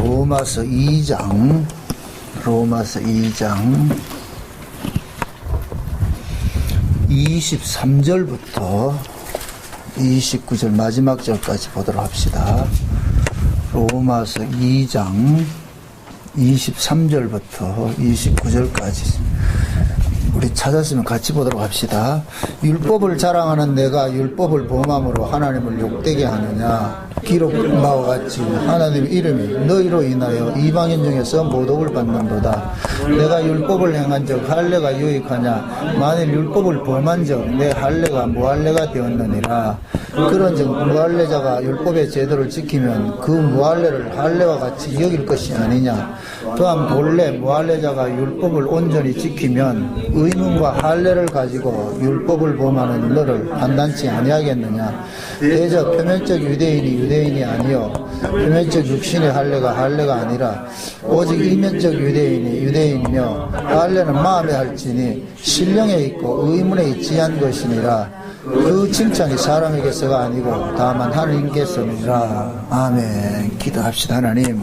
로마서 2장 23절부터 29절 마지막 절까지 보도록 합시다. 로마서 2장 23절부터 29절까지 우리 찾았으면 같이 보도록 합시다. 율법을 자랑하는 내가 율법을 범함으로 하나님을 욕되게 하느냐. 기록된 바와 같이 하나님의 이름이 너희로 인하여 이방인 중에서 모독을 받는도다. 내가 율법을 행한 적 할례가 유익하냐. 만일 율법을 범한 적 내 할례가 무할례가 되었느니라. 그런즉 무할례자가 율법의 제도를 지키면 그 무할례를 할례와 같이 여길 것이 아니냐. 또한 본래 무할례자가 율법을 온전히 지키면 의문과 할례를 가지고 율법을 범하는 너를 판단치 아니하겠느냐. 대저 표면적 유대인이 아니요 표면적 육신의 할례가 아니라 오직 이면적 유대인이며 할례는 마음에 할지니 신령에 있고 의문에 있지 않은 것이니라. 그 칭찬이 사람에게서가 아니고 다만 하나님께서니라. 아멘. 기도합시다. 하나님,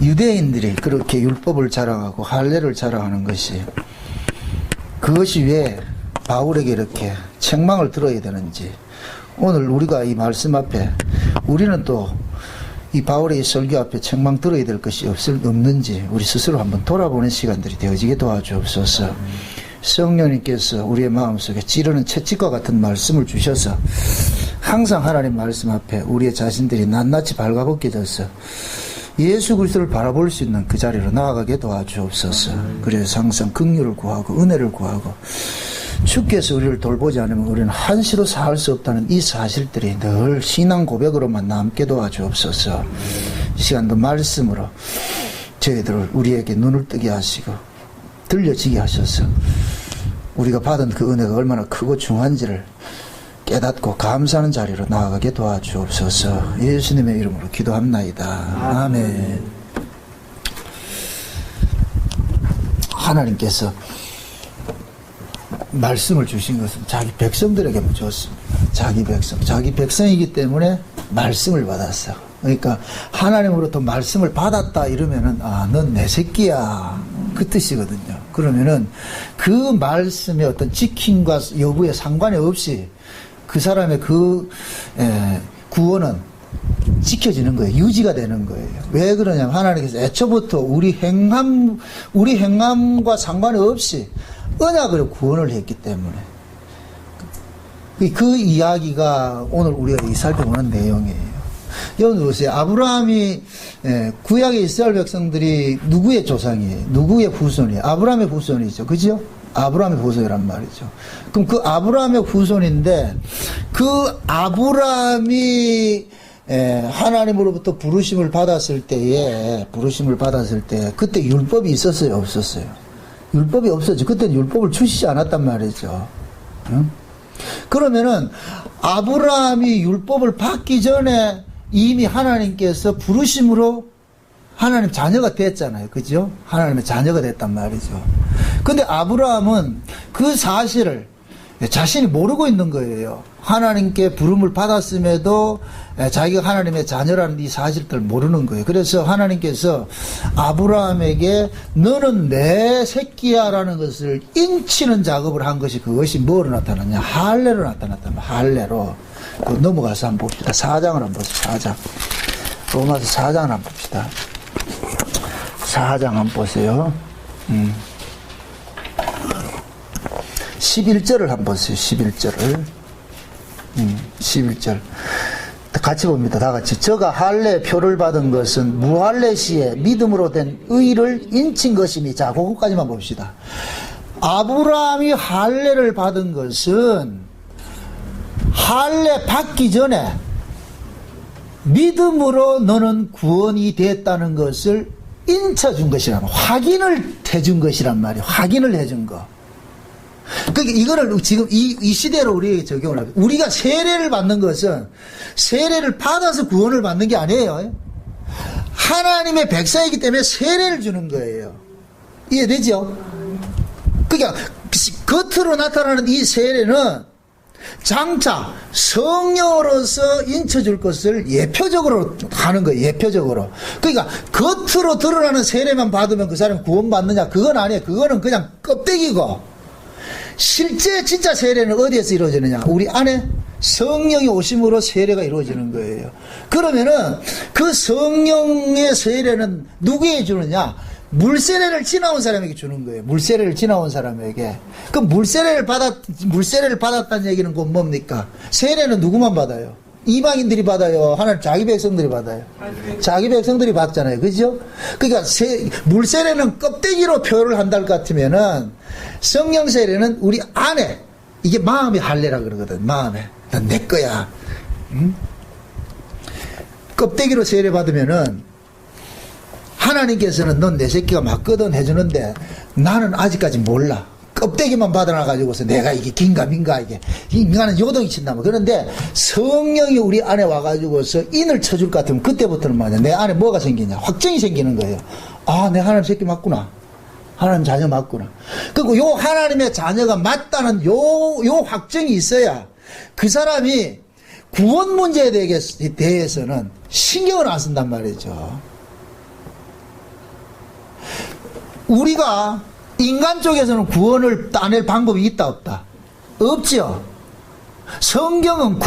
유대인들이 그렇게 율법을 자랑하고 할례를 자랑하는 것이, 그것이 왜 바울에게 이렇게 책망을 들어야 되는지, 오늘 우리가 이 말씀 앞에 우리는 또 이 바울의 이 설교 앞에 책망 들어야 될 것이 없는지 우리 스스로 한번 돌아보는 시간들이 되어지게 도와주옵소서. 성령님께서 우리의 마음속에 찌르는 채찍과 같은 말씀을 주셔서 항상 하나님 말씀 앞에 우리의 자신들이 낱낱이 발가벗겨져서 예수 그리스도를 바라볼 수 있는 그 자리로 나아가게 도와주옵소서. 그래서 항상 긍휼을 구하고 은혜를 구하고, 주께서 우리를 돌보지 않으면 우리는 한시도 살 수 없다는 이 사실들이 늘 신앙 고백으로만 남게 도와주옵소서. 이 시간도 말씀으로 저희들을 우리에게 눈을 뜨게 하시고 들려지게 하셔서 우리가 받은 그 은혜가 얼마나 크고 중한지를 깨닫고 감사하는 자리로 나아가게 도와주옵소서. 예수님의 이름으로 기도합나이다. 아멘. 하나님께서 말씀을 주신 것은 자기 백성들에게만 줬습니다. 자기 백성이기 때문에 말씀을 받았어. 그러니까 하나님으로부터 말씀을 받았다 이러면은, 아, 넌 내 새끼야, 그 뜻이거든요. 그러면은 그 말씀의 어떤 지킴과 여부에 상관이 없이 그 사람의 구원은 지켜지는 거예요. 유지가 되는 거예요. 왜 그러냐면 하나님께서 애초부터 우리 행함과 상관이 없이 언약으로 구원을 했기 때문에. 그 이야기가 오늘 우리가 살펴보는 내용이에요. 여러분 보세요. 아브라함이, 구약의 이스라엘 백성들이 누구의 조상이에요? 누구의 후손이에요? 아브라함의 후손이죠. 그죠? 아브라함의 후손이란 말이죠. 그럼 그 아브라함의 후손인데, 그 아브라함이 하나님으로부터 부르심을 받았을 때, 그때 율법이 있었어요? 없었어요? 율법이 없었죠. 그때는 율법을 주시지 않았단 말이죠. 응? 그러면은 아브라함이 율법을 받기 전에 이미 하나님께서 부르심으로 하나님 자녀가 됐잖아요. 그죠? 하나님의 자녀가 됐단 말이죠. 근데 아브라함은 그 사실을 자신이 모르고 있는 거예요. 하나님께 부름을 받았음에도 자기가 하나님의 자녀라는 이 사실들을 모르는 거예요. 그래서 하나님께서 아브라함에게 너는 내 새끼야 라는 것을 인치는 작업을 한 것이, 그것이 뭐로 나타났냐? 할례로 나타났단 말이에요. 할례로. 넘어가서 한번 봅시다. 4장을 한번 보세요. 4장. 로마서 4장을 한번 봅시다. 4장 한번 보세요. 11절을 한번 보세요. 11절을. 11절. 같이 봅니다. 다 같이. 저가 할례 표를 받은 것은 무할례 시에 믿음으로 된 의를 인친 것이니. 자, 그것까지만 봅시다. 아브라함이 할례를 받은 것은 할례 받기 전에 믿음으로 너는 구원이 됐다는 것을 인쳐준 것이란 말이야. 확인을 해준 것이란 말이야. 확인을 해준 거. 그러니까 이거를 지금 이 시대로 우리에게 적용을 하고, 우리가 세례를 받는 것은 세례를 받아서 구원을 받는 게 아니에요. 하나님의 백성이기 때문에 세례를 주는 거예요. 이해되죠? 그러니까 겉으로 나타나는 이 세례는 장차 성령으로서 인쳐줄 것을 예표적으로 하는 거예요. 예표적으로. 그러니까 겉으로 드러나는 세례만 받으면 그 사람이 구원받느냐? 그건 아니에요. 그거는 그냥 껍데기고, 실제 진짜 세례는 어디에서 이루어지느냐? 우리 안에 성령이 오심으로 세례가 이루어지는 거예요. 그러면은 그 성령의 세례는 누구에게 주느냐? 물세례를 지나온 사람에게 주는 거예요. 물세례를 지나온 사람에게. 그 물세례를 받았다는 얘기는 곧 뭡니까? 세례는 누구만 받아요? 이방인들이 받아요? 하나님 자기 백성들이 받아요? 자기 백성들이 받잖아요. 그죠? 그러니까 물세례는 껍데기로 표현을 한다 것 같으면은 성령 세례는 우리 안에, 이게 마음의 할례라 그러거든. 마음에. 넌 내 거야. 응? 껍데기로 세례 받으면은 하나님께서는 넌 내 새끼가 맞거든 해주는데 나는 아직까지 몰라. 껍데기만 받아놔가지고서 내가 이게 긴가민가 이게 인간은 요동이 친다면. 그런데 성령이 우리 안에 와가지고서 인을 쳐줄 것 같으면 그때부터는 뭐냐, 내 안에 뭐가 생기냐, 확정이 생기는 거예요. 아, 내 하나님 새끼 맞구나, 하나님 자녀 맞구나. 그리고 요 하나님의 자녀가 맞다는 요 확정이 있어야 그 사람이 구원 문제에 대해서는 신경을 안 쓴단 말이죠. 우리가 인간 쪽에서는 구원을 따낼 방법이 있다 없다? 없죠. 성경은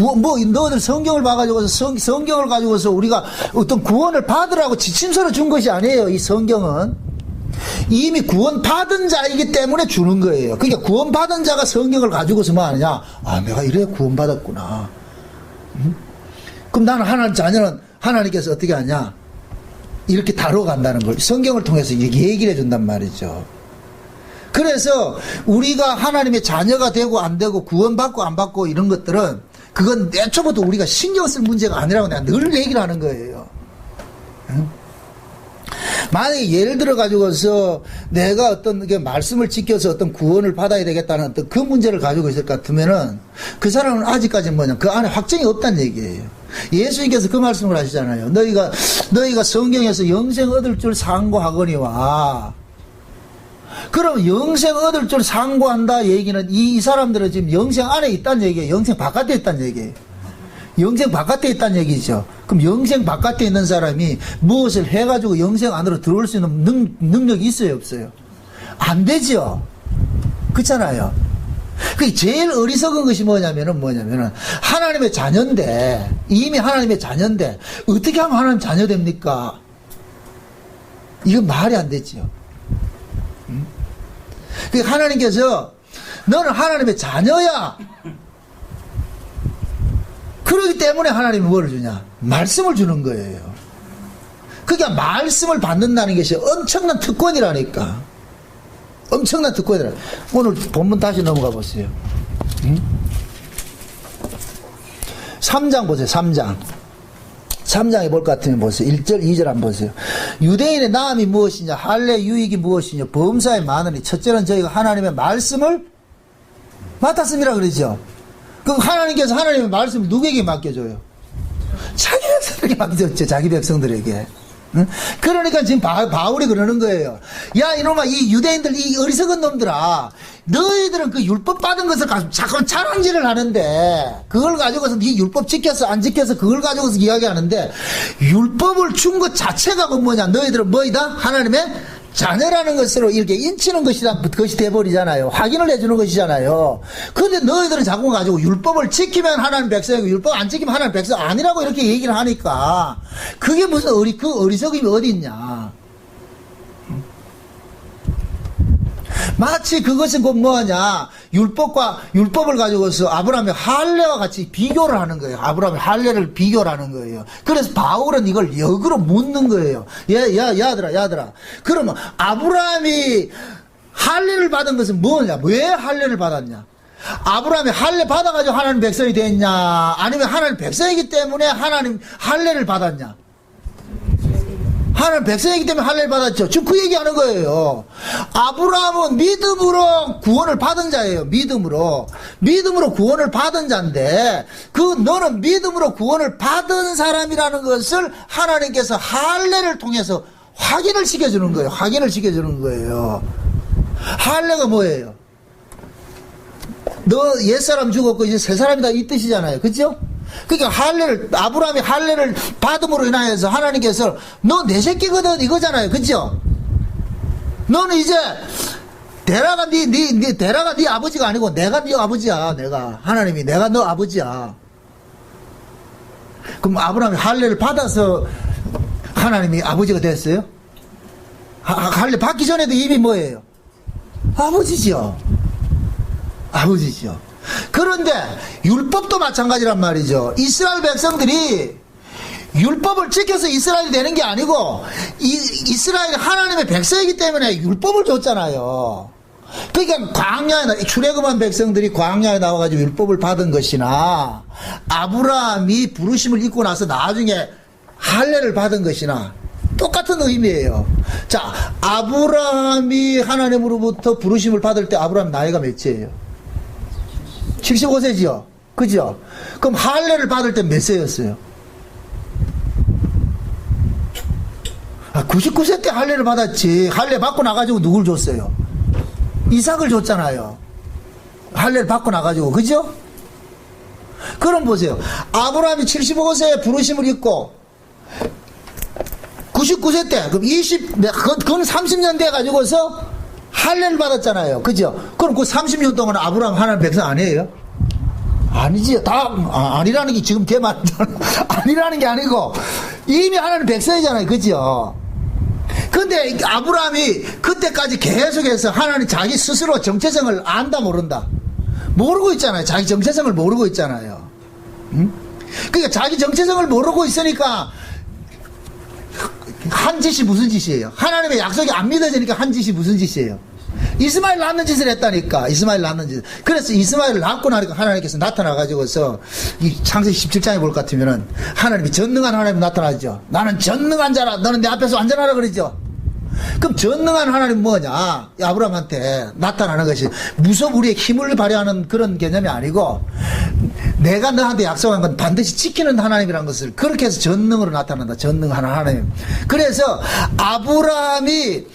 너희들 성경을 봐가지고서 성경을 가지고서 우리가 어떤 구원을 받으라고 지침서를 준 것이 아니에요. 이 성경은 이미 구원 받은 자이기 때문에 주는 거예요. 그러니까 구원 받은 자가 성경을 가지고서 뭐 하느냐? 아, 내가 이래 구원 받았구나. 그럼 나는 하나님 자녀는 하나님께서 어떻게 하냐? 이렇게 다뤄간다는 걸 성경을 통해서 얘기를 해준단 말이죠. 그래서 우리가 하나님의 자녀가 되고 안 되고 구원받고 안 받고 이런 것들은 그건 애초부터 우리가 신경 쓸 문제가 아니라고 내가 늘 얘기를 하는 거예요. 응? 만약에 예를 들어 가지고서 내가 어떤 게 말씀을 지켜서 어떤 구원을 받아야 되겠다는 어떤 그 문제를 가지고 있을 것 같으면은 그 사람은 아직까지 뭐냐, 그 안에 확정이 없다는 얘기예요. 예수님께서 그 말씀을 하시잖아요. 너희가 성경에서 영생 얻을 줄 상고하거니와. 그럼 영생 얻을 줄 상고한다 얘기는 이 사람들은 지금 영생 안에 있다는 얘기예요. 영생 바깥에 있다는 얘기예요. 영생 바깥에 있다는 얘기죠. 그럼 영생 바깥에 있는 사람이 무엇을 해가지고 영생 안으로 들어올 수 있는 능력이 있어요, 없어요? 안 되죠. 그렇잖아요. 그 제일 어리석은 것이 뭐냐면은 하나님의 자녀인데, 이미 하나님의 자녀인데 어떻게 하면 하나님 자녀 됩니까? 이건 말이 안 되지요. 그 하나님께서 너는 하나님의 자녀야. 그렇기 때문에 하나님이 뭘 주냐? 말씀을 주는 거예요. 그러니까 말씀을 받는다는 것이 엄청난 특권이라니까. 엄청난 특권이라. 오늘 본문 다시 넘어가 보세요. 3장 보세요. 3장에 볼 것 같으면 보세요. 1절 2절 한번 보세요. 유대인의 나음이 무엇이냐, 할례 유익이 무엇이냐, 범사에 많으니 첫째는 저희가 하나님의 말씀을 맡았습니다 그러죠. 그럼 하나님께서 하나님의 말씀을 누구에게 맡겨줘요? 자기 백성들에게 맡겨줬죠. 자기 백성들에게. 응? 그러니까 지금 바울이 그러는 거예요. 야, 이놈아, 이 유대인들, 이 어리석은 놈들아, 너희들은 그 율법 받은 것을 가지고 자꾸 자랑질을 하는데, 그걸 가지고서 네 율법 지켰어 안 지켰어 그걸 가지고서 이야기하는데, 율법을 준 것 자체가 뭐냐? 너희들은 뭐이다? 하나님의 자녀라는 것으로 이렇게 인치는 것이 돼버리잖아요. 확인을 해주는 것이잖아요. 그런데 너희들은 자꾸 가지고 율법을 지키면 하나님 백성이고 율법 안 지키면 하나님 백성 아니라고 이렇게 얘기를 하니까 그게 무슨 그 어리석음이 어디 있냐. 마치 그것은 곧 뭐하냐, 율법을 가지고서 아브라함의 할례와 같이 비교를 하는 거예요. 아브라함의 할례를 비교를 하는 거예요. 그래서 바울은 이걸 역으로 묻는 거예요. 야들아. 그러면 아브라함이 할례를 받은 것은 뭐냐? 왜 할례를 받았냐? 아브라함이 할례 받아가지고 하나님 백성이 됐냐? 아니면 하나님 백성이기 때문에 하나님 할례를 받았냐? 하나님 백성이기 때문에 할례를 받았죠. 지금 그 얘기하는 거예요. 아브라함은 믿음으로 구원을 받은 자예요. 믿음으로 구원을 받은 자인데, 너는 믿음으로 구원을 받은 사람이라는 것을 하나님께서 할례를 통해서 확인을 시켜주는 거예요. 할례가 뭐예요? 너 옛사람 죽었고 이제 새 사람이다 이 뜻이잖아요. 그죠? 그러니까 아브라함이 할례를 받음으로 인하여서 하나님께서 너 내 새끼거든 이거잖아요. 그죠? 너는 이제 데라가 네 아버지가 아니고 내가 네 아버지야. 하나님이 내가 너 아버지야. 그럼 아브라함이 할례를 받아서 하나님이 아버지가 됐어요? 할례 받기 전에도 이미 뭐예요? 아버지죠. 그런데 율법도 마찬가지란 말이죠. 이스라엘 백성들이 율법을 지켜서 이스라엘이 되는 게 아니고 이스라엘이 하나님의 백성이기 때문에 율법을 줬잖아요. 그러니까 출애굽한 백성들이 광야에 나와가지고 율법을 받은 것이나 아브라함이 부르심을 입고 나서 나중에 할례를 받은 것이나 똑같은 의미예요. 자, 아브라함이 하나님으로부터 부르심을 받을 때 아브라함 나이가 몇이에요? 75세지요. 그죠? 그럼 할례를 받을 때 몇 세였어요? 99세 때 할례를 받았지. 할례 받고 나가지고 누굴 줬어요? 이삭을 줬잖아요. 할례를 받고 나가지고. 그죠? 그럼 보세요. 아브라함이 75세에 부르심을 입고 99세 때, 그럼 그건 30년 돼가지고서 할례를 받았잖아요. 그죠? 그럼 그 30년 동안 아브라함 하나님 백성 아니에요? 아니지. 아니라는 게 지금 걔 말이잖아. 아니라는 게 아니고, 이미 하나님 백성이잖아요. 그죠? 근데 아브라함이 그때까지 계속해서 하나님 자기 스스로 정체성을 안다, 모른다? 모르고 있잖아요. 자기 정체성을 모르고 있잖아요. 응? 그러니까 자기 정체성을 모르고 있으니까, 한 짓이 무슨 짓이에요? 하나님의 약속이 안 믿어지니까 한 짓이 무슨 짓이에요? 이스마엘 낳는 짓을 했다니까. 이스마엘 낳는 짓. 그래서 이스마엘을 낳고 나니까 하나님께서 나타나가지고서 이 창세기 17장에 볼 것 같으면은 하나님이 전능한 하나님 나타나죠. 나는 전능한 자라. 너는 내 앞에서 완전하라 그러죠. 그럼 전능한 하나님 뭐냐? 아브라함한테 나타나는 것이 무소불위의 힘을 발휘하는 그런 개념이 아니고 내가 너한테 약속한 건 반드시 지키는 하나님이라는 것을 그렇게 해서 전능으로 나타난다. 전능한 하나님. 그래서 아브라함이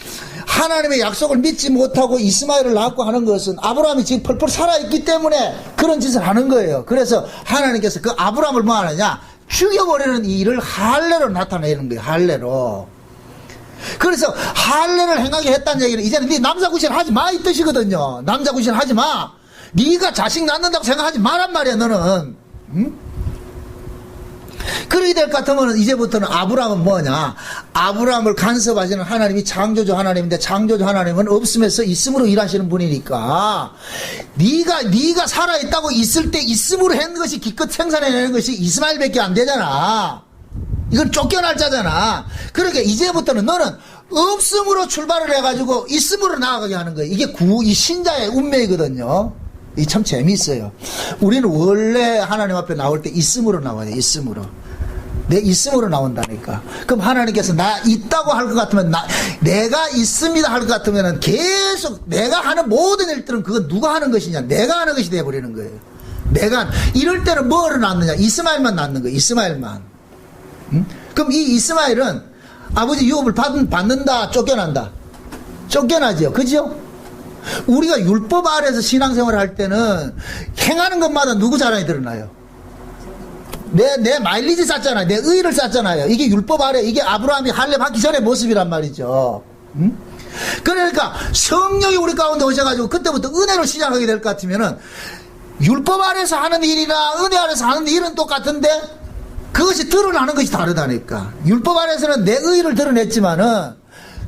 하나님의 약속을 믿지 못하고 이스마엘을 낳고 하는 것은 아브라함이 지금 펄펄 살아있기 때문에 그런 짓을 하는 거예요. 그래서 하나님께서 그 아브라함을 뭐 하느냐? 죽여버리는 이 일을 할례로 나타내는 거예요. 할례로. 그래서 할례를 행하게 했다는 얘기는 이제는 네 남자 구실 하지 마 이 뜻이거든요. 남자 구실 하지 마. 네가 자식 낳는다고 생각하지 마란 말이야. 너는. 응? 그러게 될 것 같으면 이제부터는 아브라함은 뭐냐? 아브라함을 간섭하시는 하나님이 창조주 하나님인데 창조주 하나님은 없음에서 있음으로 일하시는 분이니까 네가 살아있다고 있을 때 있음으로 한 것이 기껏 생산해내는 것이 이스마엘밖에 안 되잖아. 이건 쫓겨날 자잖아. 그러니까 이제부터는 너는 없음으로 출발을 해가지고 있음으로 나아가게 하는 거예요. 이게 이 신자의 운명이거든요. 이 참 재미있어요. 우리는 원래 하나님 앞에 나올 때 있음으로 나와요. 있음으로. 내 있음으로 나온다니까. 그럼 하나님께서 나 있다고 할 것 같으면 내가 있습니다 할 것 같으면 계속 내가 하는 모든 일들은 그건 누가 하는 것이냐? 내가 하는 것이 되어버리는 거예요. 이럴 때는 뭐를 낳느냐? 이스마엘만 낳는 거예요. 이스마엘만. 응? 그럼 이 이스마엘은 아버지 유업을 받는다, 쫓겨난다? 쫓겨나죠. 그죠? 우리가 율법 아래에서 신앙생활을 할 때는 행하는 것마다 누구 자랑이 드러나요? 내 마일리지 쌓잖아요. 내 의의를 쌓잖아요. 이게 율법 아래, 이게 아브라함이 할례 받기 전의 모습이란 말이죠. 응? 그러니까 성령이 우리 가운데 오셔가지고 그때부터 은혜로 시작하게 될 것 같으면은 율법 아래에서 하는 일이나 은혜 아래에서 하는 일은 똑같은데 그것이 드러나는 것이 다르다니까. 율법 안에서는 내 의의를 드러냈지만은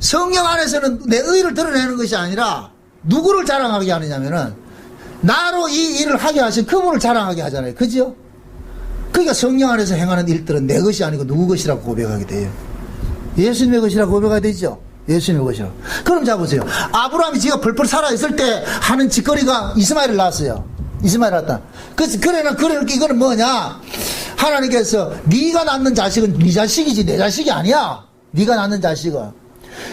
성령 안에서는 내 의의를 드러내는 것이 아니라 누구를 자랑하게 하느냐면은 나로 이 일을 하게 하신 그분을 자랑하게 하잖아요. 그죠? 그러니까 성령 안에서 행하는 일들은 내 것이 아니고 누구 것이라고 고백하게 돼요. 예수님의 것이라고 고백하게 되죠. 예수님의 것이라고. 그럼 자 보세요. 아브라함이 지가 펄펄 살아있을 때 하는 짓거리가 이스마엘을 낳았어요. 이스마엘 낳았다. 그래 이거는 뭐냐? 하나님께서 네가 낳는 자식은 네 자식이지 내 자식이 아니야. 네가 낳는 자식은.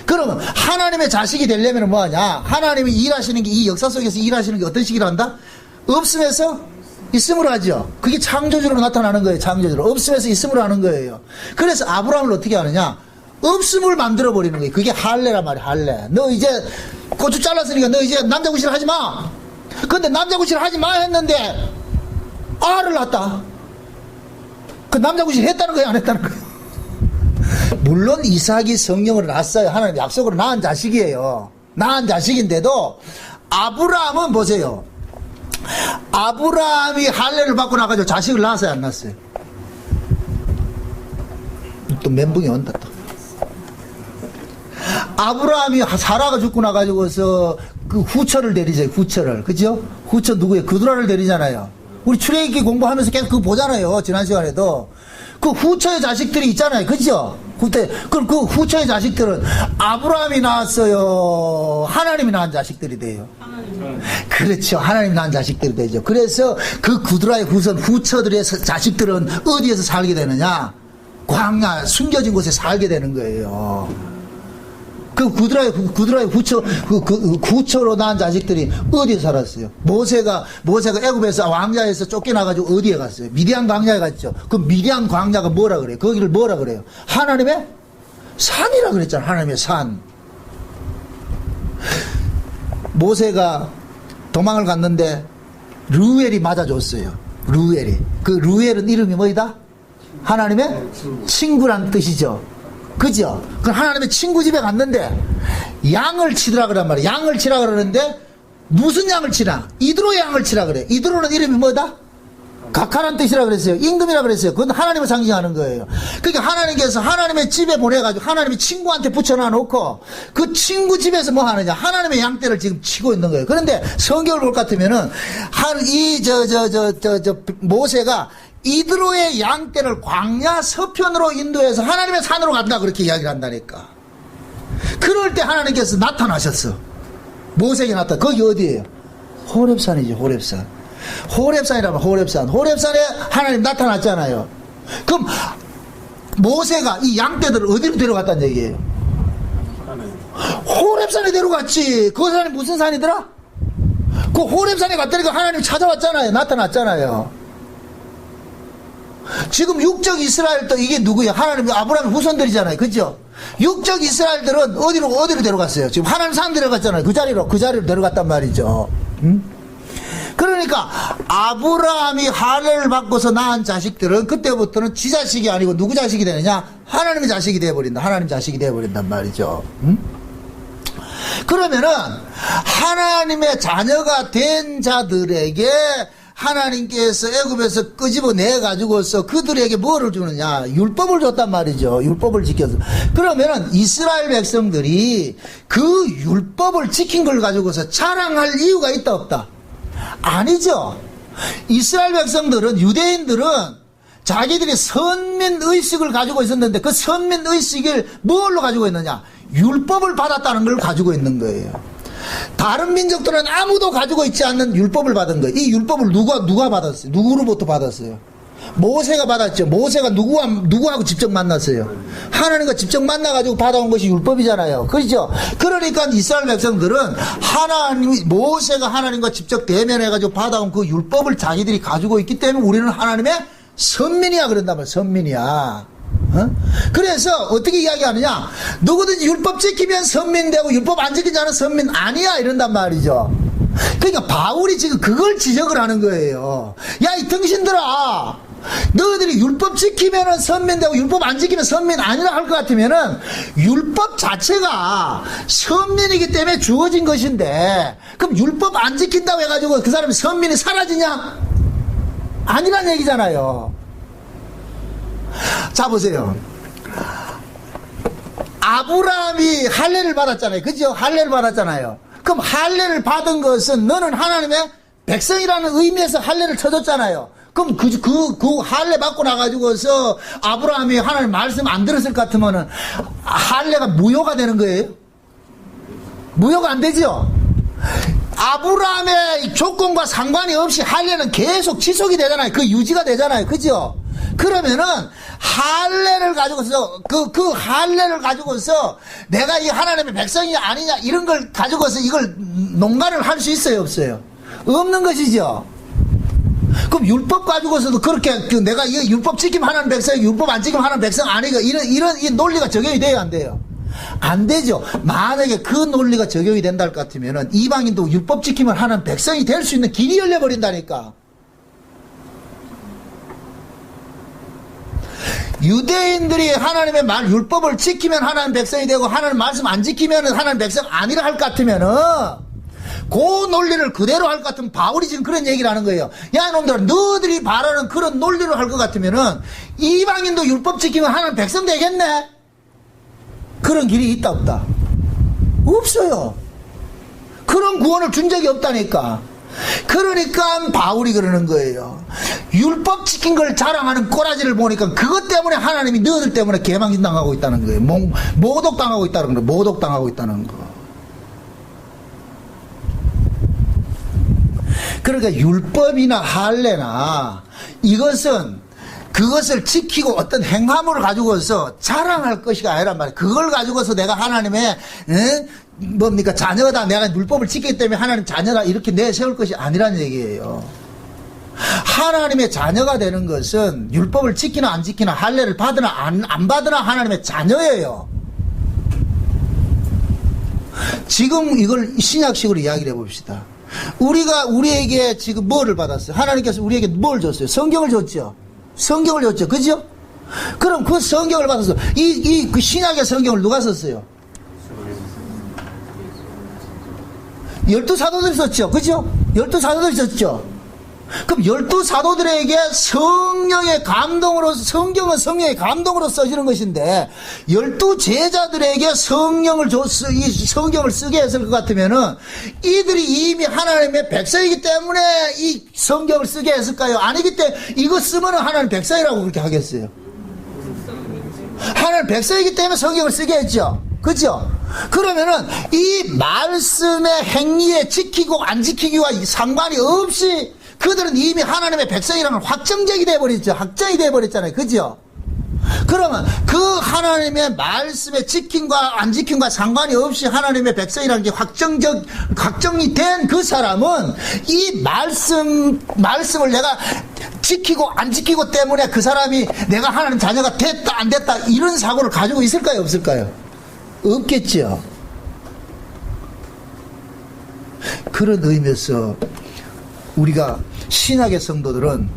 그러면 하나님의 자식이 되려면 뭐하냐? 하나님이 일하시는 게 이 역사 속에서 일하시는 게 어떤 식으로 한다? 없음에서 있음으로 하죠. 그게 창조주로 나타나는 거예요. 창조주로. 없음에서 있음으로 하는 거예요. 그래서 아브라함을 어떻게 하느냐? 없음을 만들어 버리는 거예요. 그게 할례란 말이야. 할례. 너 이제 고추 잘랐으니까 너 이제 남자 구실 하지 마. 근데 남자 구실 하지 마 했는데 알을 낳았다. 그 남자 구실 했다는 거예요, 안 했다는 거예요? 물론 이삭이 성령으로 낳았어요. 하나님 약속으로 낳은 자식이에요. 낳은 자식인데도 아브라함은 보세요. 아브라함이 할례를 받고 나가지고 자식을 낳았어요, 안 낳았어요? 또 멘붕이 온다 또. 아브라함이 사라가 죽고 나가지고서 그 후처를 데리죠, 후처를. 그죠? 후처 누구예요? 그두라를 데리잖아요. 우리 출애굽기 공부하면서 계속 그거 보잖아요, 지난 시간에도. 그 후처의 자식들이 있잖아요, 그죠? 그때, 그럼 그 후처의 자식들은 아브라함이 낳았어요? 하나님이 낳은 자식들이 돼요? 그렇죠. 하나님이 낳은 자식들이 되죠. 그래서 그 구드라의 후처들의 자식들은 어디에서 살게 되느냐? 광야, 숨겨진 곳에 살게 되는 거예요. 그 구드라의 후처로 낳은 자식들이 어디에 살았어요? 모세가 애굽에서 왕자에서 쫓겨나가지고 어디에 갔어요? 미디안 광야에 갔죠. 그 미디안 광야가 뭐라 그래요? 거기를 뭐라 그래요? 하나님의 산이라 그랬잖아. 하나님의 산. 모세가 도망을 갔는데 르우엘이 맞아줬어요. 르우엘이. 그 르우엘은 이름이 뭐이다? 하나님의 친구란 뜻이죠. 그죠? 그 하나님의 친구 집에 갔는데 양을 치더라 그란 말이에요. 양을 치라 그러는데 무슨 양을 치라? 이드로의 양을 치라 그래. 이드로는 이름이 뭐다? 각하란 뜻이라 그랬어요. 임금이라 그랬어요. 그건 하나님을 상징하는 거예요. 그러니까 하나님께서 하나님의 집에 보내가지고 하나님의 친구한테 붙여놔 놓고 그 친구 집에서 뭐 하느냐? 하나님의 양떼를 지금 치고 있는 거예요. 그런데 성경을 볼 것 같으면은 모세가 이드로의 양떼를 광야 서편으로 인도해서 하나님의 산으로 간다 그렇게 이야기를 한다니까. 그럴 때 하나님께서 나타나셨어. 모세에게 나타나. 거기 어디예요? 호렙산이죠. 호렙산. 호렙산이라면 호렙산. 호렙산에 하나님 나타났잖아요. 그럼 모세가 이 양떼들을 어디로 데려갔다는 얘기예요? 호렙산에 데려갔지. 그 산이 무슨 산이더라? 그 호렙산에 갔다니까 하나님 찾아왔잖아요. 나타났잖아요. 지금 육적 이스라엘도 이게 누구예요? 하나님 아브라함의 후손들이잖아요. 그죠? 육적 이스라엘들은 어디로 데려갔어요? 지금 하나님 산 데려갔잖아요. 그 자리로 데려갔단 말이죠. 그러니까 아브라함이 할례를 받고서 낳은 자식들은 그때부터는 지 자식이 아니고 누구 자식이 되느냐? 하나님의 자식이 되어버린다. 하나님 자식이 되어버린단 말이죠. 그러면은 하나님의 자녀가 된 자들에게 하나님께서 애굽에서 끄집어내 가지고서 그들에게 뭐를 주느냐? 율법을 줬단 말이죠. 율법을 지켜서. 그러면은 이스라엘 백성들이 그 율법을 지킨 걸 가지고서 자랑할 이유가 있다 없다? 아니죠. 이스라엘 백성들은, 유대인들은 자기들이 선민의식을 가지고 있었는데 그 선민의식을 뭘로 가지고 있느냐? 율법을 받았다는 걸 가지고 있는 거예요. 다른 민족들은 아무도 가지고 있지 않는 율법을 받은 거예요. 이 율법을 누가 받았어요? 누구로부터 받았어요? 모세가 받았죠. 모세가 누구하고 직접 만났어요? 하나님과 직접 만나가지고 받아온 것이 율법이잖아요. 그렇죠? 그러니까 이스라엘 백성들은 모세가 하나님과 직접 대면해가지고 받아온 그 율법을 자기들이 가지고 있기 때문에 우리는 하나님의 선민이야 그런단 말이야. 선민이야. 그래서 어떻게 이야기하느냐? 누구든지 율법 지키면 선민되고 율법 안 지키지 않은 선민 아니야 이런단 말이죠. 그러니까 바울이 지금 그걸 지적을 하는 거예요. 야, 이 등신들아, 너희들이 율법 지키면은 선민되고 율법 안 지키면 선민 아니라 할 것 같으면은 율법 자체가 선민이기 때문에 주어진 것인데 그럼 율법 안 지킨다고 해가지고 그 사람이 선민이 사라지냐? 아니란 얘기잖아요. 자, 보세요. 아브라함이 할례를 받았잖아요. 그죠? 할례를 받았잖아요. 그럼 할례를 받은 것은 너는 하나님의 백성이라는 의미에서 할례를 쳐줬잖아요. 그럼 그 할례 받고 나가지고서 아브라함이 하나님 말씀 안 들었을 것 같으면은 할례가 무효가 되는 거예요? 무효가 안 되죠? 아브라함의 조건과 상관이 없이 할례는 계속 지속이 되잖아요. 그 유지가 되잖아요. 그죠? 그러면은 할례를 가지고서 그 할례를 가지고서 내가 이 하나님의 백성이 아니냐 이런 걸 가지고서 이걸 농간을 할 수 있어요, 없어요? 없는 것이죠. 그럼 율법 가지고서도 그렇게 내가 이 율법 지키면 하나님 백성이 율법 안 지키면 하나님 백성 아니고 이런 이 논리가 적용이 돼야 안 돼요? 안 되죠. 만약에 그 논리가 적용이 된다 할 것 같으면은 이방인도 율법 지키면 하나님 백성이 될 수 있는 길이 열려버린다니까. 유대인들이 하나님의 말 율법을 지키면 하나님 백성이 되고 하나님 말씀 안 지키면 하나님 백성 아니라 할 것 같으면은 그 논리를 그대로 할 것 같으면 바울이 지금 그런 얘기를 하는 거예요. 야 이놈들아, 너희들이 바라는 그런 논리로 할 것 같으면은 이방인도 율법 지키면 하나님 백성 되겠네? 그런 길이 있다 없다? 없어요. 그런 구원을 준 적이 없다니까. 그러니까 바울이 그러는 거예요. 율법 지킨 걸 자랑하는 꼬라지를 보니까 그것 때문에 하나님이 너희들 때문에 개망신 당하고 있다는 거예요. 모독당하고 있다는 거예요. 모독당하고 있다는 거. 그러니까 율법이나 할례나 이것은 그것을 지키고 어떤 행함을 가지고서 자랑할 것이 아니란 말이에요. 그걸 가지고서 내가 하나님의 뭡니까 자녀다, 내가 율법을 지키기 때문에 하나님 자녀다 이렇게 내세울 것이 아니란 얘기예요. 하나님의 자녀가 되는 것은 율법을 지키나 안 지키나 할례를 받으나 안 받으나 하나님의 자녀예요. 지금 이걸 신약식으로 이야기를 해봅시다. 우리에게 지금 뭐를 받았어요? 하나님께서 우리에게 뭘 줬어요? 성경을 줬죠. 성경을 줬죠. 그죠? 그럼 그 성경을 받아서 그 신약의 성경을 누가 썼어요? 12사도들이 썼죠. 그죠? 12사도들이 썼죠. 그럼 12사도들에게 성령의 감동으로, 성경은 성령의 감동으로 써지는 것인데 12제자들에게 성령을 줬어, 이 성경을 쓰게 했을 것 같으면은 이들이 이미 하나님의 백성이기 때문에 이 성경을 쓰게 했을까요? 아니기 때문에 이거 쓰면은 하나님 백성이라고 그렇게 하겠어요. 하나님 백성이기 때문에 성경을 쓰게 했죠. 그죠? 그러면은 이 말씀의 행위에 지키고 안 지키기와 상관이 없이 그들은 이미 하나님의 백성이라는 확정적이 돼버렸죠. 확정이 돼버렸잖아요. 그죠? 그러면 그 하나님의 말씀의 지킴과 안 지킴과 상관이 없이 하나님의 백성이라는 게 확정이 된 그 사람은 이 말씀을 내가 지키고 안 지키고 때문에 그 사람이 내가 하나님 자녀가 됐다 안 됐다 이런 사고를 가지고 있을까요? 없을까요? 없겠죠. 그런 의미에서 우리가 신약의 성도들은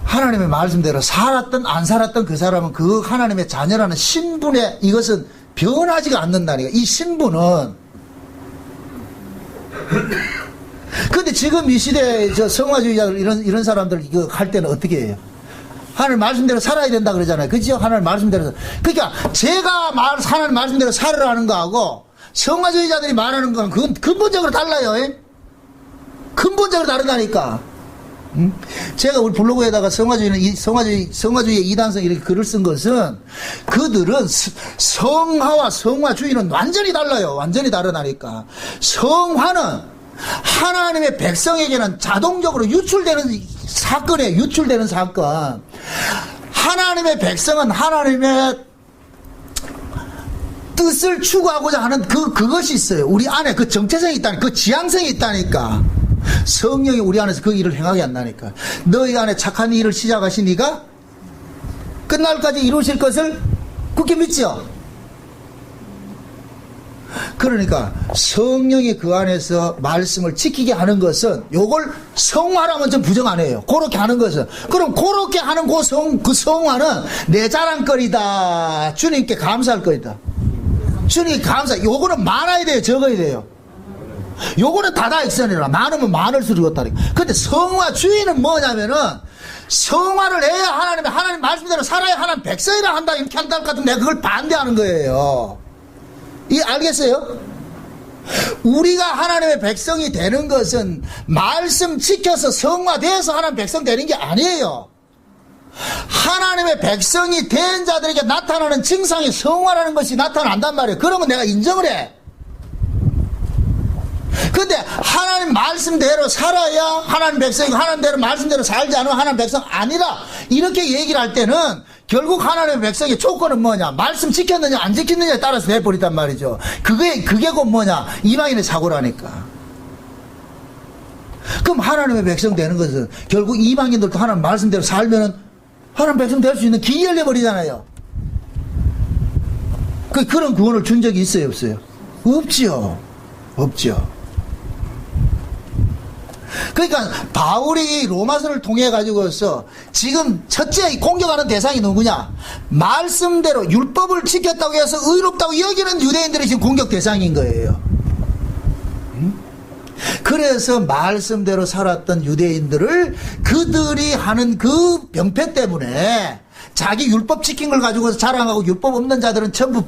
하나님의 말씀대로 살았던 안 살았던 그 사람은 그 하나님의 자녀라는 신분에 이것은 변하지가 않는다니까. 이 신분은. 근데 지금 이 시대에 저 성화주의자들 이런 사람들 이거 할 때는 어떻게 해요? 하나님 말씀대로 살아야 된다 그러잖아요. 그죠? 하나님 말씀대로. 그러니까 제가 하나님 말씀대로 살으라는 거하고 성화주의자들이 말하는 건 그건 근본적으로 달라요. 근본적으로 다르다니까. 제가 우리 블로그에다가 성화주의의 이단성 이렇게 글을 쓴 것은 그들은 성화와 성화주의는 완전히 달라요. 완전히 다르다니까. 성화는 하나님의 백성에게는 자동적으로 유출되는 사건이에요. 유출되는 사건. 하나님의 백성은 하나님의 뜻을 추구하고자 하는 그것이 있어요. 우리 안에 그 정체성이 있다니까. 그 지향성이 있다니까. 성령이 우리 안에서 그 일을 행하게 한다니까. 너희 안에 착한 일을 시작하신 이가 끝날까지 이루실 것을 굳게 믿죠. 그러니까 성령이 그 안에서 말씀을 지키게 하는 것은 요걸 성화라면 좀 부정 안 해요. 그렇게 하는 것은. 그럼 그렇게 하는 그 성화는 내 자랑거리다. 주님께 감사할 거이다. 주님께 요거는 많아야 돼요. 적어야 돼요. 요거는 다다익선이라. 많으면 많을수록 좋다니까. 근데 성화주의는 뭐냐면은 성화를 해야 하나님 말씀대로 살아야 하나님 백성이라 한다. 이렇게 한다 할 것 같으면 내가 그걸 반대하는 거예요. 알겠어요? 우리가 하나님의 백성이 되는 것은 말씀 지켜서 성화돼서 하나님 백성 되는 게 아니에요. 하나님의 백성이 된 자들에게 나타나는 증상이 성화라는 것이 나타난단 말이에요. 그러면 내가 인정을 해. 근데 하나님 말씀대로 살아야 하나님 백성이고 하나님대로 말씀대로 살지 않으면 하나님 백성 아니라 이렇게 얘기를 할 때는 결국 하나님의 백성의 조건은 뭐냐? 말씀 지켰느냐 안 지켰느냐에 따라서 돼버리단 말이죠. 그게 곧 뭐냐? 이방인의 사고라니까. 그럼 하나님의 백성 되는 것은 결국 이방인들도 하나님 말씀대로 살면은 하나님 백성 될 수 있는 길이 열려버리잖아요. 그런 구원을 준 적이 있어요, 없어요? 없지요. 없죠. 그러니까 바울이 로마서를 통해 가지고서 지금 첫째 공격하는 대상이 누구냐? 말씀대로 율법을 지켰다고 해서 의롭다고 여기는 유대인들이 지금 공격 대상인 거예요. 그래서 말씀대로 살았던 유대인들을 그들이 하는 그 병폐 때문에 자기 율법 지킨 걸 가지고서 자랑하고 율법 없는 자들은 전부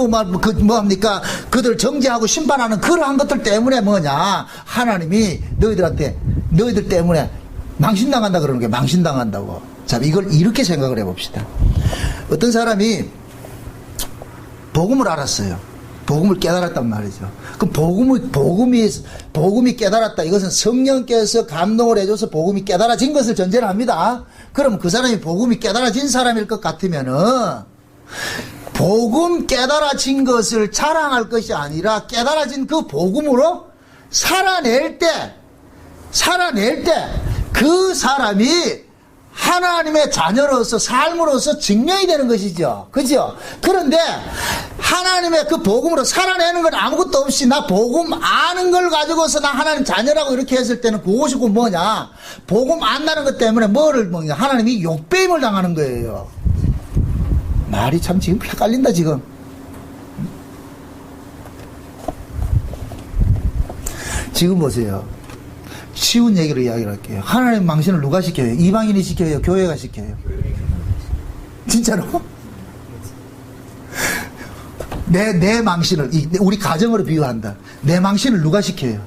뭐합니까? 그들 정죄하고 심판하는 그러한 것들 때문에 뭐냐? 하나님이 너희들 때문에 망신당한다 그러는 거예요. 망신당한다고. 자, 이걸 이렇게 생각을 해봅시다. 어떤 사람이 복음을 알았어요. 복음을 깨달았단 말이죠. 그럼 복음이 깨달았다. 이것은 성령께서 감동을 해줘서 복음이 깨달아진 것을 전제를 합니다. 그럼 그 사람이 복음이 깨달아진 사람일 것 같으면은 복음 깨달아진 것을 자랑할 것이 아니라 깨달아진 그 복음으로 살아낼 때 그 사람이 하나님의 자녀로서 삶으로서 증명이 되는 것이죠. 그죠? 그런데 하나님의 그 복음으로 살아내는 건 아무것도 없이 나 복음 아는 걸 가지고서 나 하나님 자녀라고 이렇게 했을 때는 그것이 뭐냐? 복음 안다는 것 때문에 뭐냐? 하나님이 욕배임을 당하는 거예요. 말이 참 지금 헷갈린다 지금. 지금 보세요. 쉬운 얘기로 이야기를 할게요. 하나님 망신을 누가 시켜요? 이방인이 시켜요? 교회가 시켜요? 진짜로? 내 망신을, 우리 가정으로 비유한다. 내 망신을 누가 시켜요?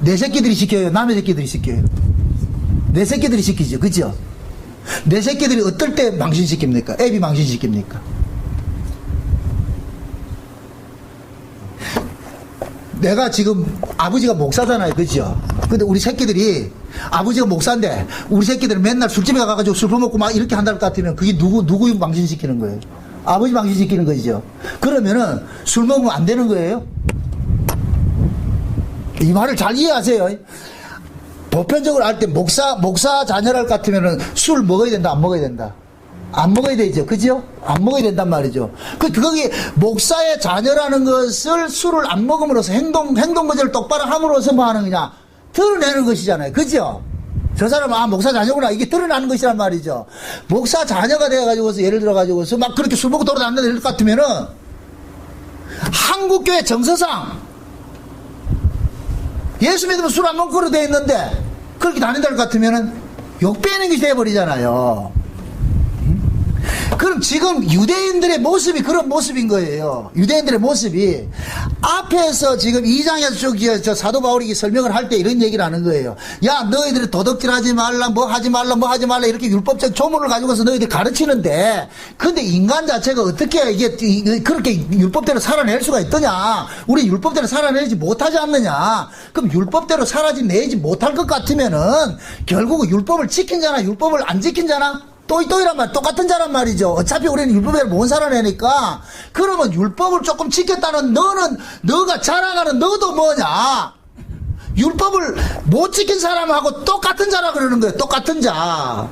내 새끼들이 시켜요? 남의 새끼들이 시켜요? 내 새끼들이 시키죠. 그죠? 내 새끼들이 어떨 때 망신시킵니까? 애비 망신시킵니까? 내가 지금 아버지가 목사잖아요. 그죠? 근데 우리 새끼들이 아버지가 목사인데 우리 새끼들은 맨날 술집에 가가지고 술 퍼먹고 막 이렇게 한다는 것 같으면 그게 누구 망신시키는 거예요? 아버지 망신시키는 거죠. 그러면은 술 먹으면 안 되는 거예요? 이 말을 잘 이해하세요. 보편적으로 할 때 목사 자녀랄 것 같으면은 술 먹어야 된다, 안 먹어야 된다? 안 먹어야 되죠. 그죠? 안 먹어야 된단 말이죠. 거기 목사의 자녀라는 것을 술을 안 먹음으로써 행동 거절을 똑바로 함으로써 뭐 하는 거냐? 드러내는 것이잖아요. 그죠? 저 사람은 목사 자녀구나. 이게 드러나는 것이란 말이죠. 목사 자녀가 돼가지고서 예를 들어가지고서 막 그렇게 술 먹고 돌아다닌다 이럴 것 같으면은 한국교회 정서상 예수 믿으면 술 안 먹고 그러 돼 있는데 그렇게 다닌다 것 같으면은 욕 빼는 것이 돼버리잖아요. 그럼 지금 유대인들의 모습이 그런 모습인 거예요. 유대인들의 모습이 앞에서 지금 2장에서 저 사도 바울이 설명을 할 때 이런 얘기를 하는 거예요. 야, 너희들이 도덕질하지 말라, 뭐 하지 말라 이렇게 율법적 조문을 가지고서 너희들 가르치는데, 근데 인간 자체가 어떻게 이게 그렇게 율법대로 살아낼 수가 있더냐? 우리 율법대로 살아내지 못하지 않느냐? 그럼 율법대로 살아내지 못할 것 같으면은 결국은 율법을 지킨 자나 율법을 안 지킨 자나 또이란 말, 똑같은 자란 말이죠. 어차피 우리는 율법대로 못 살아내니까. 그러면 율법을 조금 지켰다는 너가 자랑하는 너도 뭐냐? 율법을 못 지킨 사람하고 똑같은 자라 그러는 거예요. 똑같은 자.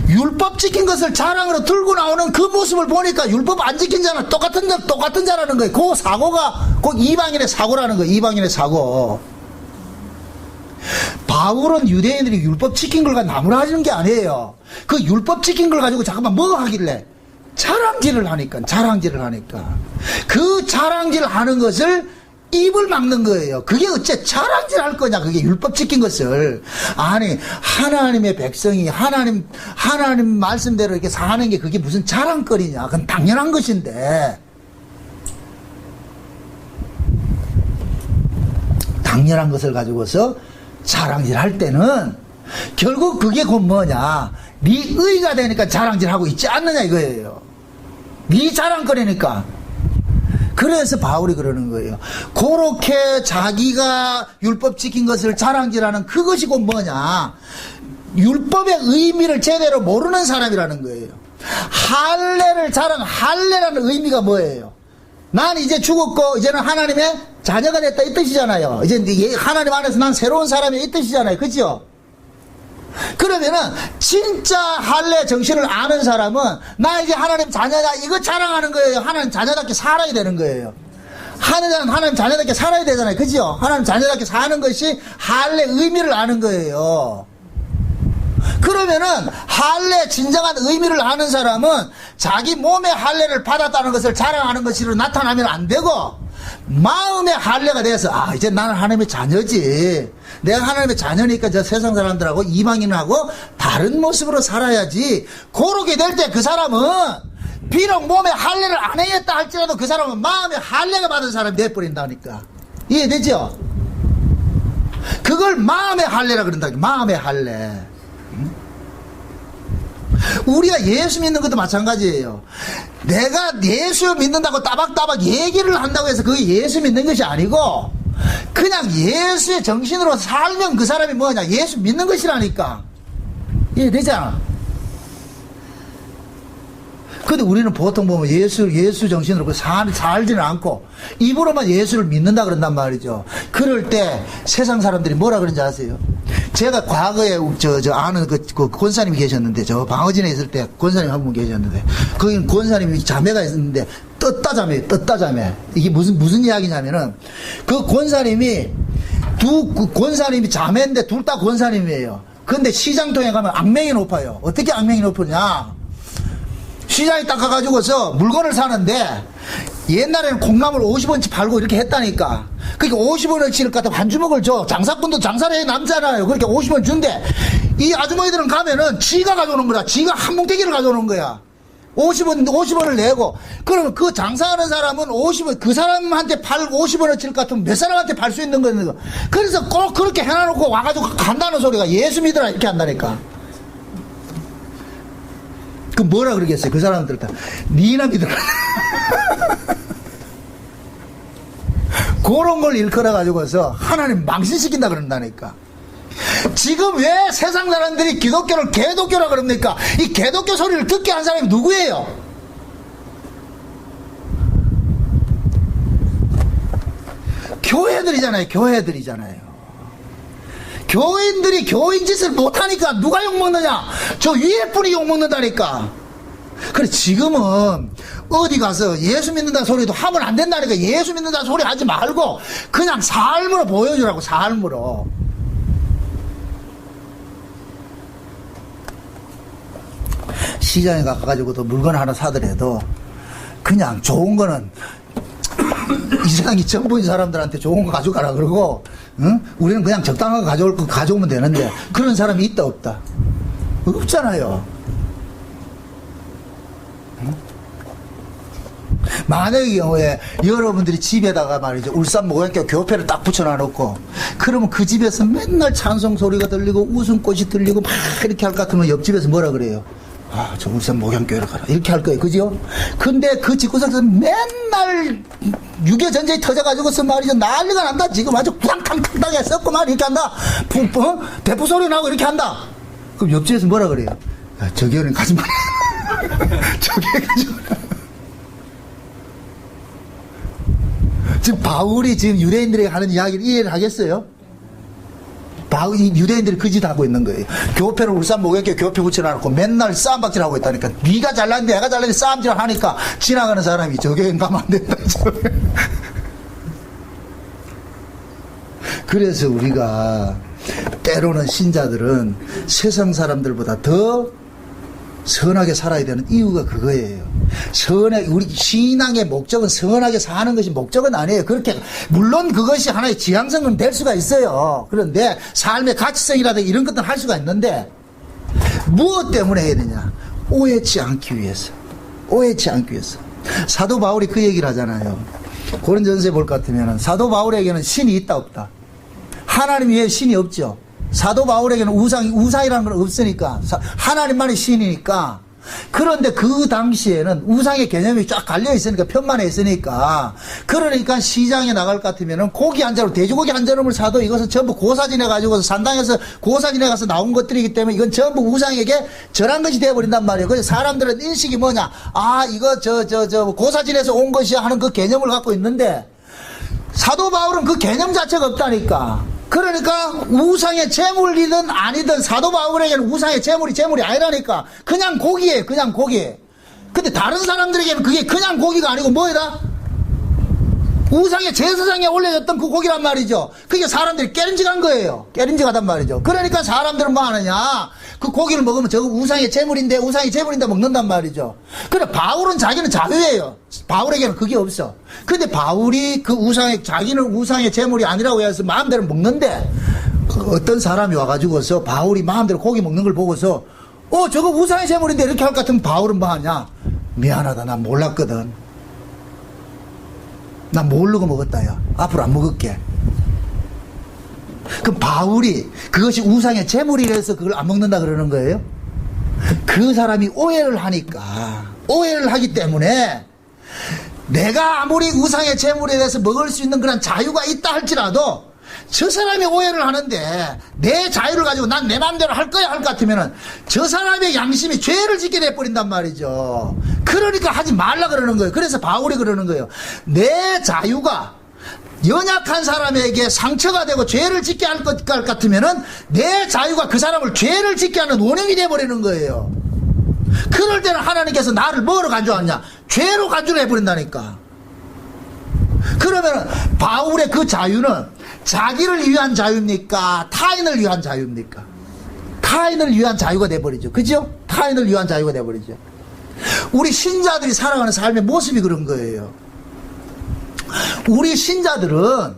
율법 지킨 것을 자랑으로 들고 나오는 그 모습을 보니까 율법 안 지킨 자는 똑같은 자라는 거예요. 그 사고가, 그 이방인의 사고라는 거예요. 이방인의 사고. 바울은 유대인들이 율법 지킨 걸 가지고 나무라지는 게 아니에요. 그 율법 지킨 걸 가지고 잠깐만 뭐 하길래? 자랑질을 하니까. 그 자랑질 하는 것을 입을 막는 거예요. 그게 어째 자랑질 할 거냐, 그게 율법 지킨 것을. 아니, 하나님의 백성이 하나님 말씀대로 이렇게 사는 게 그게 무슨 자랑거리냐. 그건 당연한 것인데. 당연한 것을 가지고서 자랑질 할 때는 결국 그게 곧 뭐냐, 네 의가 되니까 자랑질하고 있지 않느냐 이거예요. 네 자랑거리니까. 그래서 바울이 그러는 거예요. 그렇게 자기가 율법 지킨 것을 자랑질하는 그것이 곧 뭐냐, 율법의 의미를 제대로 모르는 사람이라는 거예요. 할례라는 의미가 뭐예요? 난 이제 죽었고 이제는 하나님의 자녀가 됐다 이 뜻이잖아요. 이제 하나님 안에서 난 새로운 사람이 이 뜻이잖아요. 그죠? 그러면은 진짜 할례 정신을 아는 사람은 나 이제 하나님 자녀다 이거 자랑하는 거예요. 하나님 자녀답게 살아야 되는 거예요. 하나님 자녀답게 살아야 되잖아요. 그죠? 하나님 자녀답게 사는 것이 할례 의미를 아는 거예요. 그러면은 할례 진정한 의미를 아는 사람은 자기 몸의 할례를 받았다는 것을 자랑하는 것으로 나타나면 안 되고 마음의 할례가 돼서 아 이제 나는 하나님의 자녀지, 내가 하나님의 자녀니까 저 세상 사람들하고 이방인하고 다른 모습으로 살아야지, 그렇게 될 때 그 사람은 비록 몸의 할례를 안 했다 할지라도 그 사람은 마음의 할례가 받은 사람이 돼버린다니까. 이해되죠? 그걸 마음의 할례라 그런다. 마음의 할례. 우리가 예수 믿는 것도 마찬가지예요. 내가 예수 믿는다고 따박따박 얘기를 한다고 해서 그게 예수 믿는 것이 아니고 그냥 예수의 정신으로 살면 그 사람이 뭐냐? 예수 믿는 것이라니까. 이해되잖아. 근데 우리는 보통 보면 예수 정신으로 살지는 않고 입으로만 예수를 믿는다 그런단 말이죠. 그럴 때 세상 사람들이 뭐라 그런지 아세요? 제가 과거에 아는 그 권사님이 계셨는데, 저 방어진에 있을 때 권사님 한 분 계셨는데, 거기 권사님이 자매가 있었는데, 떴다 자매. 이게 무슨 이야기냐면은, 그 권사님이 권사님이 자매인데 둘 다 권사님이에요. 근데 시장통에 가면 악명이 높아요. 어떻게 악명이 높으냐? 시장에 딱 가가지고서 물건을 사는데 옛날에는 콩나물 50원치 팔고 이렇게 했다니까. 그러니까 50원어치를 갖다 한 주먹을 줘. 장사꾼도 장사를 해 남잖아요. 그렇게 50원 준대. 이 아주머니들은 가면은 지가 가져오는 거야. 지가 한 뭉태기를 가져오는 거야. 50원을 내고. 그러면 그 장사하는 사람은 50원, 그 사람한테 50원어치를 같으면 몇 사람한테 팔 수 있는 거예요. 그래서 꼭 그렇게 해놔놓고 와가지고 간다는 소리가 예수 믿으라 이렇게 한다니까. 그 뭐라 그러겠어요? 그 사람들 다 니나 믿으라. 그런 걸 일컬어 가지고서 하나님 망신시킨다 그런다니까. 지금 왜 세상 사람들이 기독교를 개독교라 그럽니까? 이 개독교 소리를 듣게 한 사람이 누구예요? 교회들이잖아요. 교인들이 교인 짓을 못하니까 누가 욕먹느냐? 저 위에 분이 욕먹는다니까. 그래, 지금은 어디 가서 예수 믿는다는 소리도 하면 안 된다니까. 예수 믿는다는 소리 하지 말고 그냥 삶으로 보여주라고. 삶으로. 시장에 가가지고도 물건 하나 사더라도 그냥 좋은 거는 이 세상이 전부인 사람들한테 좋은 거 가져가라 그러고, 응? 우리는 그냥 적당한 거 가져올 거 가져오면 되는데 그런 사람이 있다 없다? 없잖아요. 응? 만약의 경우에 여러분들이 집에다가 말이죠, 울산 모양교 교패를 딱 붙여놔놓고 그러면 그 집에서 맨날 찬송 소리가 들리고 웃음꽃이 들리고 막 이렇게 할 것 같으면 옆집에서 뭐라 그래요? 아, 저 울산 목양교회를 가라. 이렇게 할 거예요. 그죠? 근데 그 집구석에서 맨날 유교전쟁이 터져가지고서 말이죠. 난리가 난다. 지금 아주 탕탕탕탕 썩고 말 이렇게 한다. 대포 소리 나고 이렇게 한다. 그럼 옆집에서 뭐라 그래요? 야, 저 교회는 가지 마라. 저 교회 가지 마라. 지금 바울이 지금 유대인들에게 하는 이야기를 이해를 하겠어요? 유대인들이 그 짓 하고 있는 거예요. 교회를 울산 목욕교 교회 붙여놔놓고 맨날 싸움박질 하고 있다니까. 네가 잘났는데 내가 잘났는데 싸움질 하니까 지나가는 사람이 저 교회 가면 안 된다. 그래서 우리가 때로는 신자들은 세상 사람들보다 더 선하게 살아야 되는 이유가 그거예요. 우리 신앙의 목적은 선하게 사는 것이 목적은 아니에요. 그렇게, 물론 그것이 하나의 지향성은 될 수가 있어요. 그런데 삶의 가치성이라든가 이런 것들은 할 수가 있는데, 무엇 때문에 해야 되냐? 오해치 않기 위해서. 사도 바울이 그 얘기를 하잖아요. 고린전서에 볼 것 같으면 사도 바울에게는 신이 있다 없다? 하나님 외에 신이 없죠. 사도 바울에게는 우상이라는 건 없으니까, 하나님만이 신이니까. 그런데 그 당시에는 우상의 개념이 쫙 갈려 있으니까, 편만해 있으니까, 그러니까 시장에 나갈 것 같으면은 고기 한 자루, 돼지고기 한 자루를 사도 이것은 전부 고사진해 가지고서 산당에서 고사진해 가서 나온 것들이기 때문에 이건 전부 우상에게 절한 것이 되어버린단 말이에요. 그래서 사람들은 인식이 뭐냐? 아, 이거 고사진에서 온 것이야 하는 그 개념을 갖고 있는데, 사도 바울은 그 개념 자체가 없다니까. 그러니까 우상의 제물이든 아니든 사도 바울에게는 우상의 제물이 아니라니까. 그냥 고기예요. 그냥 고기. 근데 다른 사람들에게는 그게 그냥 고기가 아니고 뭐이다? 우상의 제사장에 올려졌던 그 고기란 말이죠. 그게 사람들이 깨림직한 거예요. 깨림직하단 말이죠. 그러니까 사람들은 뭐 하느냐, 그 고기를 먹으면 저거 우상의 제물인데 먹는단 말이죠. 그래 바울은 자기는 자유예요. 바울에게는 그게 없어. 근데 바울이 그 자기는 우상의 제물이 아니라고 해서 마음대로 먹는데, 어떤 사람이 와가지고서 바울이 마음대로 고기 먹는 걸 보고서 저거 우상의 제물인데 이렇게 할 것 같으면 바울은 뭐 하냐, 미안하다, 난 몰랐거든. 나 모르고 먹었다, 야. 앞으로 안 먹을게. 그럼 바울이 그것이 우상의 제물이라서 그걸 안 먹는다 그러는 거예요? 그 사람이 오해를 하기 때문에 내가 아무리 우상의 제물에 대해서 먹을 수 있는 그런 자유가 있다 할지라도 저 사람이 오해를 하는데 내 자유를 가지고 난 내 마음대로 할 거야 할 것 같으면은 저 사람의 양심이 죄를 짓게 돼버린단 말이죠. 그러니까 하지 말라 그러는 거예요. 그래서 바울이 그러는 거예요. 내 자유가 연약한 사람에게 상처가 되고 죄를 짓게 할 것 같으면은 내 자유가 그 사람을 죄를 짓게 하는 원흉이 돼버리는 거예요. 그럴 때는 하나님께서 나를 뭐로 간주하냐? 죄로 간주를 해버린다니까. 그러면 바울의 그 자유는 자기를 위한 자유입니까? 타인을 위한 자유입니까? 타인을 위한 자유가 돼버리죠. 그죠? 타인을 위한 자유가 돼버리죠. 우리 신자들이 살아가는 삶의 모습이 그런 거예요. 우리 신자들은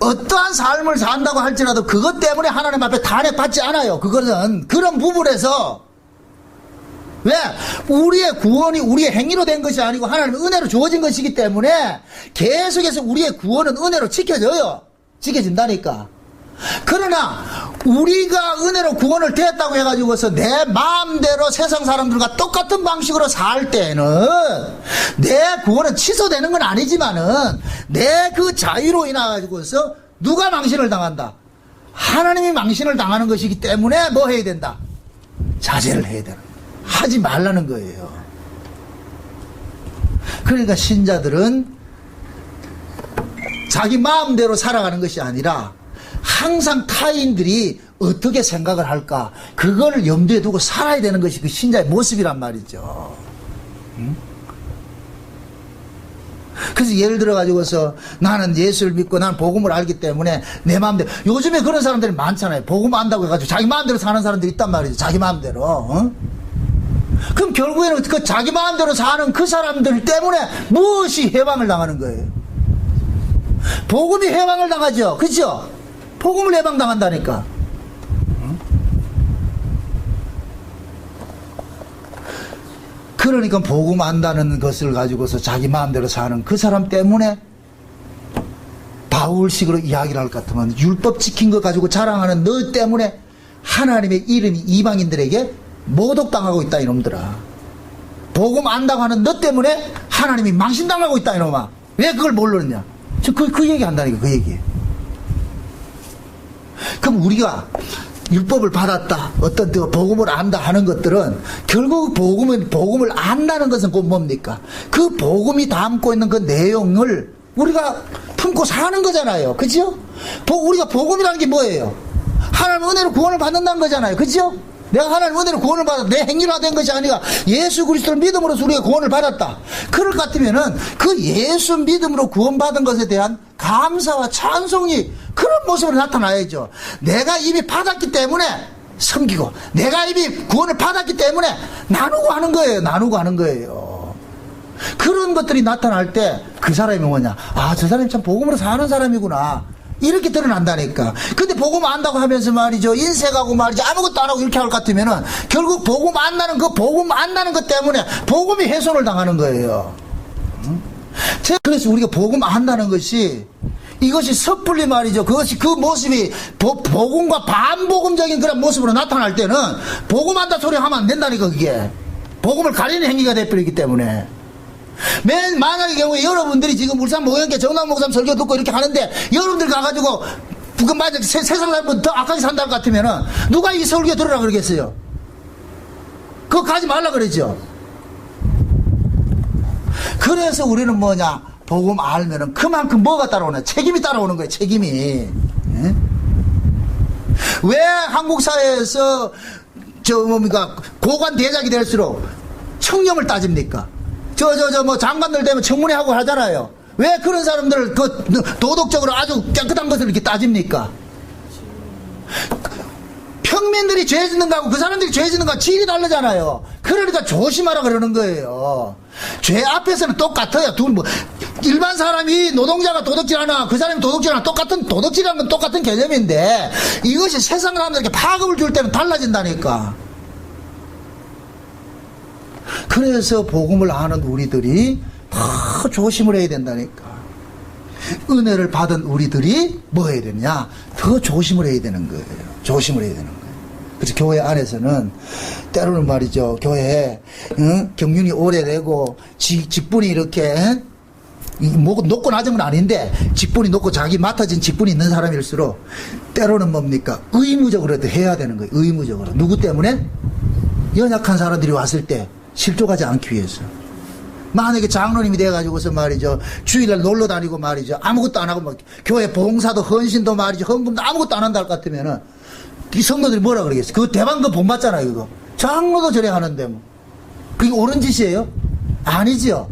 어떠한 삶을 산다고 할지라도 그것 때문에 하나님 앞에 탄핵받지 않아요. 그거는 그런 부분에서, 왜? 우리의 구원이 우리의 행위로 된 것이 아니고 하나님의 은혜로 주어진 것이기 때문에 계속해서 우리의 구원은 은혜로 지켜진다니까. 그러나 우리가 은혜로 구원을 되었다고 해가지고서 내 마음대로 세상 사람들과 똑같은 방식으로 살 때는 내 구원은 취소되는 건 아니지만은 내 그 자유로 인해 가지고서 누가 망신을 당한다? 하나님이 망신을 당하는 것이기 때문에 뭐 해야 된다? 자제를 해야 된다. 하지 말라는 거예요. 그러니까 신자들은 자기 마음대로 살아가는 것이 아니라 항상 타인들이 어떻게 생각을 할까, 그걸 염두에 두고 살아야 되는 것이 그 신자의 모습이란 말이죠. 그래서 예를 들어 가지고서 나는 예수를 믿고 나는 복음을 알기 때문에 내 마음대로, 요즘에 그런 사람들이 많잖아요. 복음 안다고 해가지고 자기 마음대로 사는 사람들이 있단 말이죠. 자기 마음대로. 그럼 결국에는 그 자기 마음대로 사는 그 사람들 때문에 무엇이 해방을 당하는 거예요? 복음이 해방을 당하죠. 그죠? 복음을 해방당한다니까. 그러니까 복음 안다는 것을 가지고서 자기 마음대로 사는 그 사람 때문에 바울식으로 이야기를 할 것 같으면 율법 지킨 거 가지고 자랑하는 너 때문에 하나님의 이름이 이방인들에게 모독당하고 있다 이놈들아. 복음 안다고 하는 너 때문에 하나님이 망신당하고 있다 이놈아. 왜 그걸 모르느냐? 그 얘기 한다니까. 그 얘기. 그럼 우리가 율법을 받았다, 어떤 복음을 안다 하는 것들은 결국 복음을 안다는 것은 곧 뭡니까? 그 복음이 담고 있는 그 내용을 우리가 품고 사는 거잖아요. 그죠? 우리가 복음이라는 게 뭐예요? 하나님 은혜로 구원을 받는다는 거잖아요. 그죠? 내가 하나님 은혜로 구원을 받아 내 행위로 된 것이 아니라 예수 그리스도를 믿음으로써 우리가 구원을 받았다. 그럴 것 같으면은 그 예수 믿음으로 구원받은 것에 대한 감사와 찬송이 그런 모습으로 나타나야죠. 내가 이미 받았기 때문에 섬기고, 내가 이미 구원을 받았기 때문에 나누고 하는 거예요. 나누고 하는 거예요. 그런 것들이 나타날 때 그 사람이 뭐냐? 아, 저 사람이 참 복음으로 사는 사람이구나. 이렇게 드러난다니까. 근데 복음 안다고 하면서 말이죠, 인색하고 말이죠, 아무것도 안 하고 이렇게 할 것 같으면은 결국 복음 안다는 것 때문에 복음이 훼손을 당하는 거예요. 그래서 우리가 복음 안다는 것이, 이것이 섣불리 말이죠, 그것이 그 모습이 복음과 반복음적인 그런 모습으로 나타날 때는 복음 안다 소리 하면 안 된다니까. 그게 복음을 가리는 행위가 돼버리기 때문에. 만약의 경우에 여러분들이 지금 울산 목영교 정남 목사님 설교 듣고 이렇게 하는데 여러분들 가가지고 만약 세상 사람보다 더 악하게 산다고 같으면은 누가 이 설교 들으라 그러겠어요? 그거 가지 말라 그러죠. 그래서 우리는 뭐냐, 복음 알면은 그만큼 뭐가 따라오냐, 책임이 따라오는 거예요. 책임이. 왜 한국 사회에서 뭡니까 고관 대작이 될수록 청렴을 따집니까? 뭐 장관들 되면 청문회 하고 하잖아요. 왜 그런 사람들을 그 도덕적으로 아주 깨끗한 것을 이렇게 따집니까? 평민들이 죄 짓는 거하고 그 사람들이 죄 짓는 거하고 질이 다르잖아요. 그러니까 조심하라 그러는 거예요. 죄 앞에서는 똑같아요. 일반 사람이 노동자가 도덕질하나 그 사람이 도덕질하나 도덕질하는 건 똑같은 개념인데 이것이 세상 사람들에게 파급을 줄 때는 달라진다니까. 그래서 복음을 아는 우리들이 더 조심을 해야 된다니까. 은혜를 받은 우리들이 뭐 해야 되냐? 더 조심을 해야 되는 거예요. 조심을 해야 되는 거예요. 그래서 교회 안에서는 때로는 말이죠. 교회에 경륜이 오래되고 직분이 이렇게 높고 낮은 건 아닌데 직분이 높고 자기 맡아진 직분이 있는 사람일수록 때로는 뭡니까? 의무적으로도 해야 되는 거예요. 의무적으로. 누구 때문에? 연약한 사람들이 왔을 때 실족하지 않기 위해서. 만약에 장로님이 돼가지고서 말이죠. 주일날 놀러 다니고 말이죠. 아무것도 안 하고 막 교회 봉사도 헌신도 말이죠. 헌금도 아무것도 안 한다 할 것 같으면은 이 성도들이 뭐라 그러겠어요? 그거 대방금 본 받잖아요, 그거. 장로도 저래 하는데 뭐. 그게 옳은 짓이에요? 아니지요.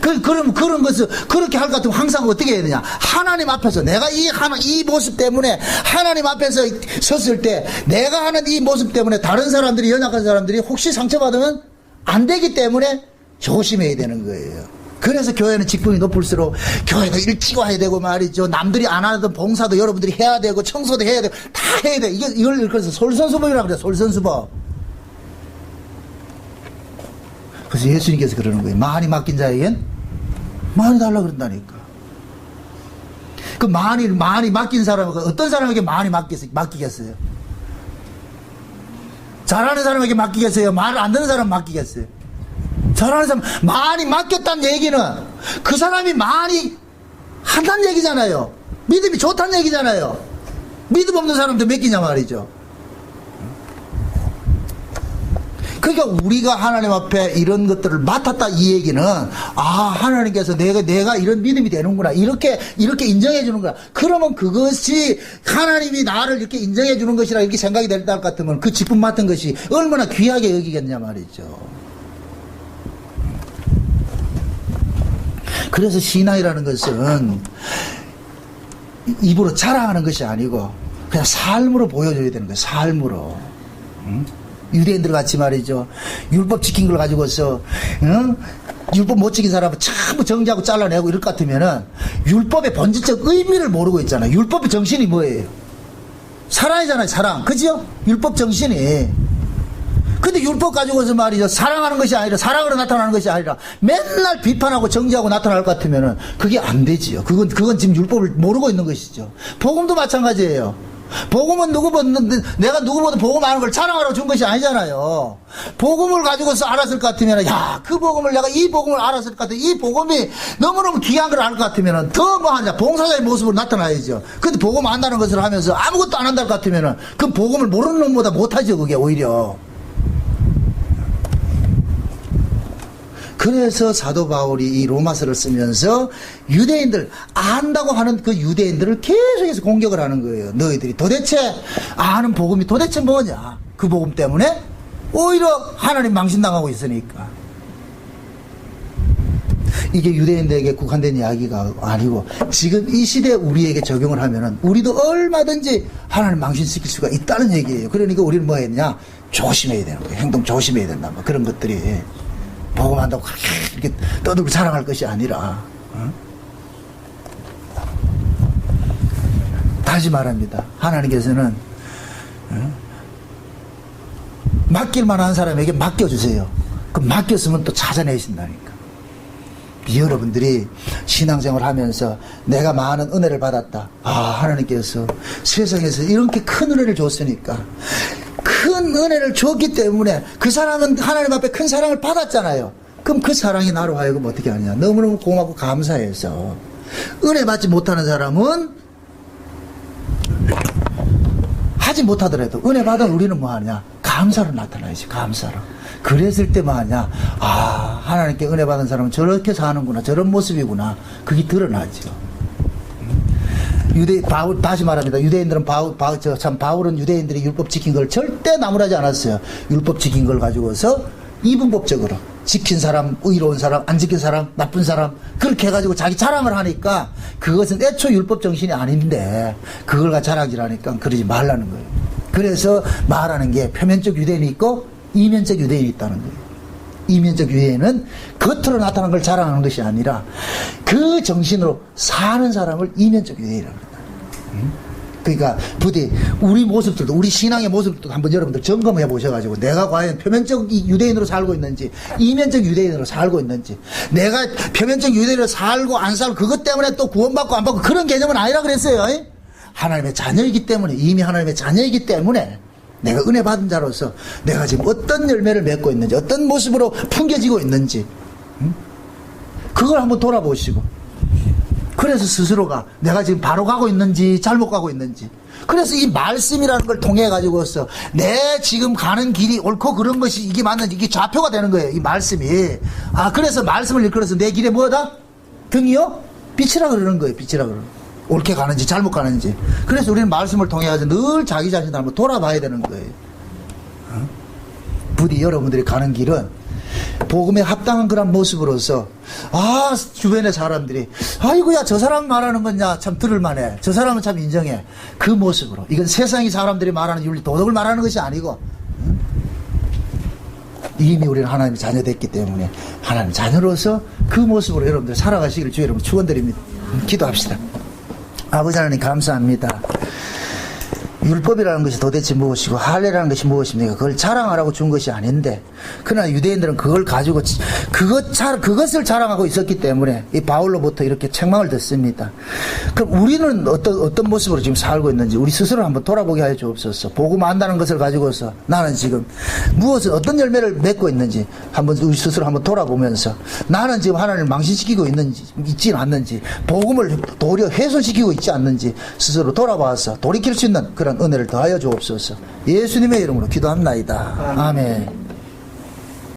그럼 그런 것을 그렇게 할 것 같으면 항상 어떻게 해야 되냐? 하나님 앞에서 내가 이 모습 때문에 하나님 앞에서 섰을 때 내가 하는 이 모습 때문에 다른 사람들이 연약한 사람들이 혹시 상처받으면 안 되기 때문에 조심해야 되는 거예요. 그래서 교회는 직분이 높을수록 교회도 일찍 와야 되고 말이죠. 남들이 안 하던 봉사도 여러분들이 해야 되고 청소도 해야 되고 다 해야 돼. 이걸 그래서 솔선수범이라고 그래요. 솔선수범. 그래서 예수님께서 그러는 거예요. 많이 맡긴 자에겐 많이 달라 그런다니까. 그 많이 맡긴 사람은 어떤 사람에게 많이 맡기겠어요? 잘하는 사람에게 맡기겠어요? 말을 안 듣는 사람 맡기겠어요? 잘하는 사람 많이 맡겼다는 얘기는 그 사람이 많이 한다는 얘기잖아요. 믿음이 좋다는 얘기잖아요. 믿음 없는 사람도 맡기냐 말이죠. 그러니까 우리가 하나님 앞에 이런 것들을 맡았다 이 얘기는 하나님께서 내가 이런 믿음이 되는구나 이렇게 인정해 주는구나. 그러면 그것이 하나님이 나를 이렇게 인정해 주는 것이라 이렇게 생각이 될 것 같으면 그 직분 맡은 것이 얼마나 귀하게 여기겠냐 말이죠. 그래서 신앙이라는 것은 입으로 자랑하는 것이 아니고 그냥 삶으로 보여줘야 되는 거예요. 삶으로. 유대인들 같이 말이죠. 율법 지킨 걸 가지고서 율법 못 지킨 사람은 전부 정지하고 잘라내고 이럴 것 같으면은 율법의 본질적 의미를 모르고 있잖아요. 율법의 정신이 뭐예요? 사랑이잖아요. 사랑. 그죠? 율법 정신이. 근데 율법 가지고서 말이죠. 사랑하는 것이 아니라 사랑으로 나타나는 것이 아니라 맨날 비판하고 정지하고 나타날 것 같으면은 그게 안 되지요. 그건 지금 율법을 모르고 있는 것이죠. 복음도 마찬가지예요. 복음은 내가 누구보다 복음 아는 걸 자랑하러 준 것이 아니잖아요. 복음을 가지고서 알았을 것 같으면 그 복음을 내가 이 복음을 알았을 것 같아. 이 복음이 너무너무 귀한 걸 알 것 같으면 더 뭐 하냐 봉사자의 모습으로 나타나야죠. 근데 복음 안다는 것을 하면서 아무것도 안 한다 것 같으면 그 복음을 모르는 놈보다 못하죠. 그게 오히려. 그래서 사도 바울이 이 로마서를 쓰면서 유대인들 안다고 하는 그 유대인들을 계속해서 공격을 하는 거예요. 너희들이 도대체 아는 복음이 도대체 뭐냐? 그 복음 때문에 오히려 하나님 망신당하고 있으니까. 이게 유대인들에게 국한된 이야기가 아니고 지금 이 시대에 우리에게 적용을 하면은 우리도 얼마든지 하나님 망신시킬 수가 있다는 얘기예요. 그러니까 우리는 뭐 했냐? 조심해야 되는 거예요. 행동 조심해야 된다. 뭐 그런 것들이. 복음한다고 이렇게 떠들고 자랑할 것이 아니라 다시 말합니다. 하나님께서는 맡길 만한 사람에게 맡겨주세요. 그럼 맡겼으면 또 찾아내신다니까. 여러분들이 신앙생활 하면서 내가 많은 은혜를 받았다. 하나님께서 세상에서 이렇게 큰 은혜를 줬으니까 큰 은혜를 줬기 때문에 그 사람은 하나님 앞에 큰 사랑을 받았잖아요. 그럼 그 사랑이 나로 하여금 어떻게 하냐. 너무너무 고맙고 감사해서. 은혜 받지 못하는 사람은 하지 못하더라도 은혜 받은 우리는 뭐 하냐. 감사로 나타나야지. 감사로. 그랬을 때 뭐 하냐. 하나님께 은혜 받은 사람은 저렇게 사는구나. 저런 모습이구나. 그게 드러나죠. 다시 말합니다. 유대인들은 바울은 유대인들이 율법 지킨 걸 절대 나무라지 않았어요. 율법 지킨 걸 가지고서 이분법적으로 지킨 사람, 의로운 사람, 안 지킨 사람, 나쁜 사람 그렇게 해가지고 자기 자랑을 하니까 그것은 애초 율법 정신이 아닌데 그걸 가지고 자랑질하니까 그러지 말라는 거예요. 그래서 말하는 게 표면적 유대인이 있고 이면적 유대인이 있다는 거예요. 이면적 유대인은 겉으로 나타난 걸 자랑하는 것이 아니라 그 정신으로 사는 사람을 이면적 유대인이라고 합니다. 그러니까 부디 우리 모습들도 우리 신앙의 모습들도 한번 여러분들 점검해 보셔가지고 내가 과연 표면적 유대인으로 살고 있는지 이면적 유대인으로 살고 있는지 내가 표면적 유대인으로 살고 안 살고 그것 때문에 또 구원받고 안 받고 그런 개념은 아니라 그랬어요. 하나님의 자녀이기 때문에 이미 하나님의 자녀이기 때문에 내가 은혜 받은 자로서 내가 지금 어떤 열매를 맺고 있는지 어떤 모습으로 풍겨지고 있는지 그걸 한번 돌아보시고 그래서 스스로가 내가 지금 바로 가고 있는지 잘못 가고 있는지 그래서 이 말씀이라는 걸 통해 가지고서 내 지금 가는 길이 옳고 그런 것이 이게 맞는지 이게 좌표가 되는 거예요. 이 말씀이. 그래서 말씀을 읽으면서 내 길에 뭐다? 등이요? 빛이라 그러는 거예요. 빛이라 그러는 거예요. 옳게 가는지 잘못 가는지. 그래서 우리는 말씀을 통해 가지고 늘 자기 자신을 한번 돌아봐야 되는 거예요. 부디 여러분들이 가는 길은 복음에 합당한 그런 모습으로서 주변의 사람들이 아이고야 저 사람 말하는 거냐 참 들을만해 저 사람은 참 인정해 그 모습으로 이건 세상이 사람들이 말하는 윤리 도덕을 말하는 것이 아니고 이미 우리는 하나님의 자녀 됐기 때문에 하나님의 자녀로서 그 모습으로 여러분들 살아가시기를 주의 여러분 축원드립니다. 기도합시다. 아버지 하나님 감사합니다. 율법이라는 것이 도대체 무엇이고 할례라는 것이 무엇입니까? 그걸 자랑하라고 준 것이 아닌데 그러나 유대인들은 그걸 가지고 그것을 자랑하고 있었기 때문에 이 바울로부터 이렇게 책망을 듣습니다. 그럼 우리는 어떤 모습으로 지금 살고 있는지 우리 스스로 한번 돌아보게 하여 주옵소서. 복음 안다는 것을 가지고서 나는 지금 어떤 열매를 맺고 있는지 한번 우리 스스로 한번 돌아보면서 나는 지금 하나님을 망신시키고 있지 않는지 복음을 도리어 훼손시키고 있지 않는지 스스로 돌아봐서 돌이킬 수 있는 그런 은혜를 더하여 주옵소서. 예수님의 이름으로 기도합나이다. 아멘.